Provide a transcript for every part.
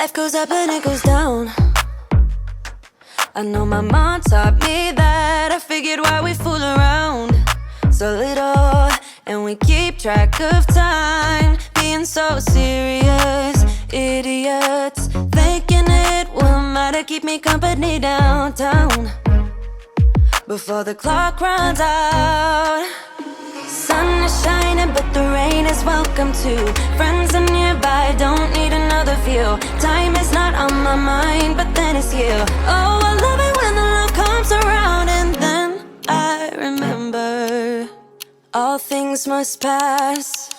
Life goes up and it goes down. I know my mom taught me that. I figured why we fool around so little, and we keep track of time, being so serious. Idiots thinking it will matter, keep me company downtown before the clock runs out. Sun is shining, but the rain is welcome too. Friends are nearby, don't need another view. Time is not on my mind, but then it's you. Oh, I love it when the love comes around, and then I remember all things must pass.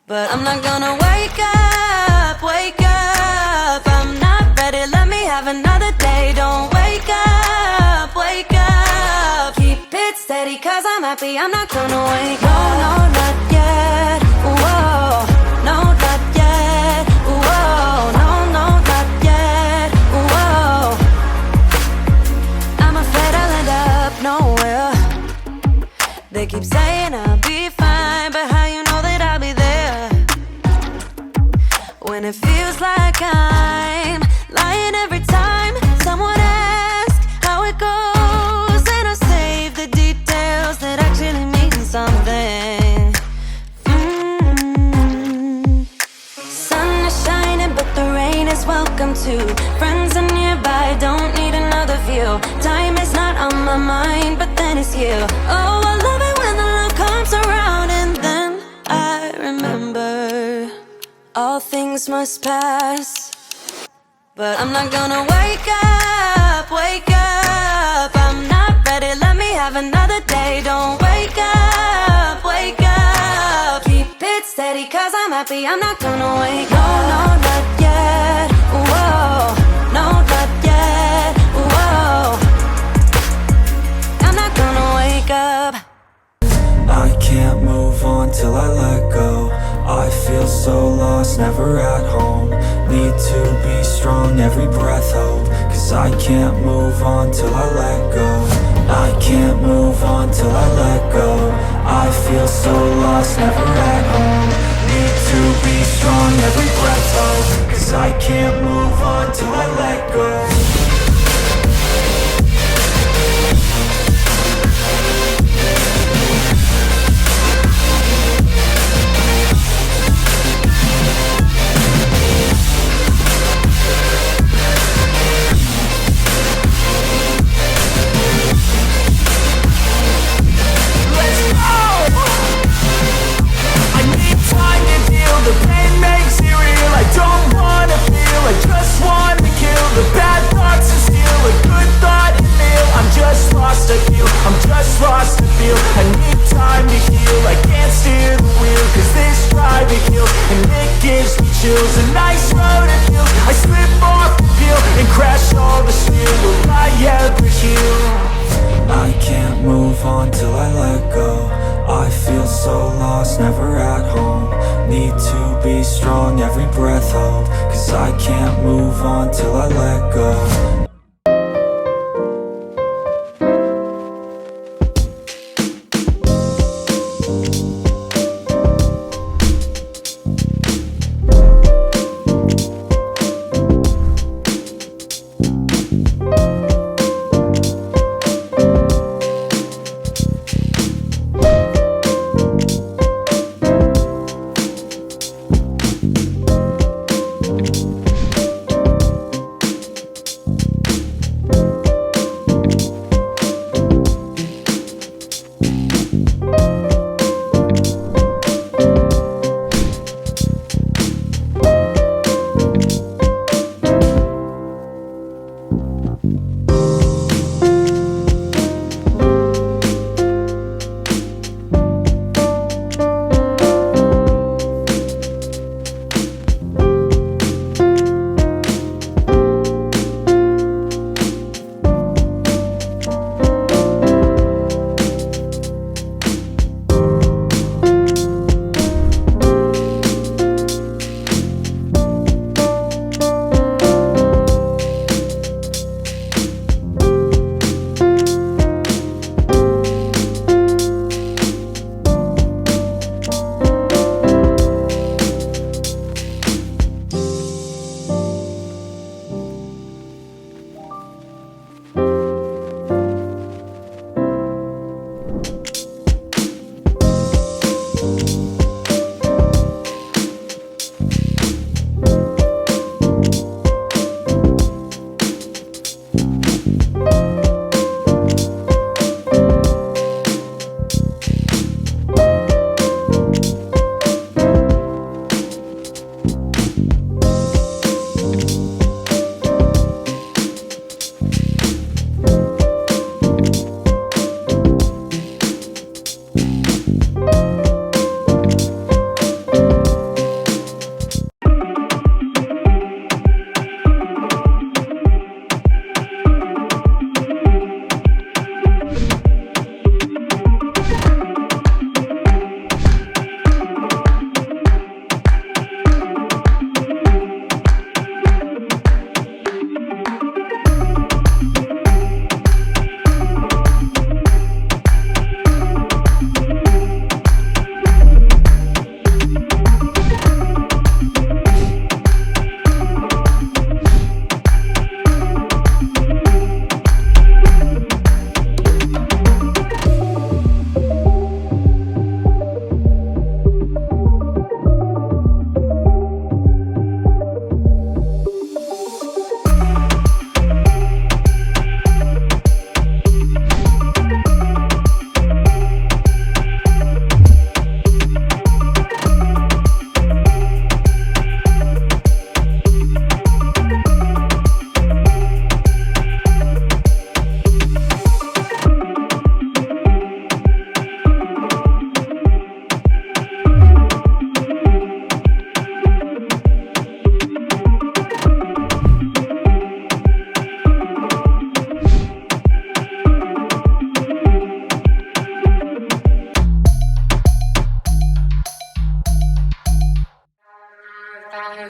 But I'm not gonna wake up, wake up. I'm not ready, let me have another day. Don't wake up, wake up. Keep it steady, cause I'm happy, I'm not gonna wake up. No, no, not yet, whoa. No, not yet, whoa. No, no, not yet, whoa. I'm afraid I'll end up nowhere. They keep saying I'll be fine, but how you know that I'll be there when it feels like I'm lying every time someone asks how it goes, and I save the details that actually mean something. Sun is shining, but the rain is welcome too. Friends are nearby, don't need another view. Time is not on my mind, but then it's you. Oh, I love it when the love comes around, and then I remember all things must pass. But I'm not gonna wake up, wake up. I'm not ready, let me have another day. Don't wake up, wake up. Keep it steady, cause I'm happy, I'm not gonna wake up. No, no, not yet, whoa. No, not yet, whoa. I'm not gonna wake up. I can't move on till I let go. I feel so lost, never at home. Need to be strong, every breath hold. Cause I can't move on till I let go. I can't move on till I let go. I feel so lost, never at home. Need to be strong, every breath hold. Cause I can't move on till I let go. The pain makes it real, I don't wanna feel, I just wanna kill the bad thoughts and steal a good thought and feel. I'm just lost, I feel, I'm just lost to feel. I need time to heal, I can't steer the wheel, cause this driving kills, and it gives me chills. A nice road it feels, I slip off the peel and crash all the steel. Will I ever heal? I can't move on till I let go. I feel so lost, never at home. Need to be strong, every breath hold. Cause I can't move on till I let go.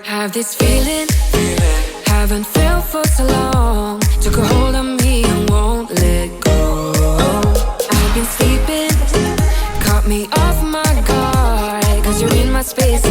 Have this feeling, haven't felt for so long. Took a hold of me and won't let go. I've been sleeping, caught me off my guard. Cause you're in my space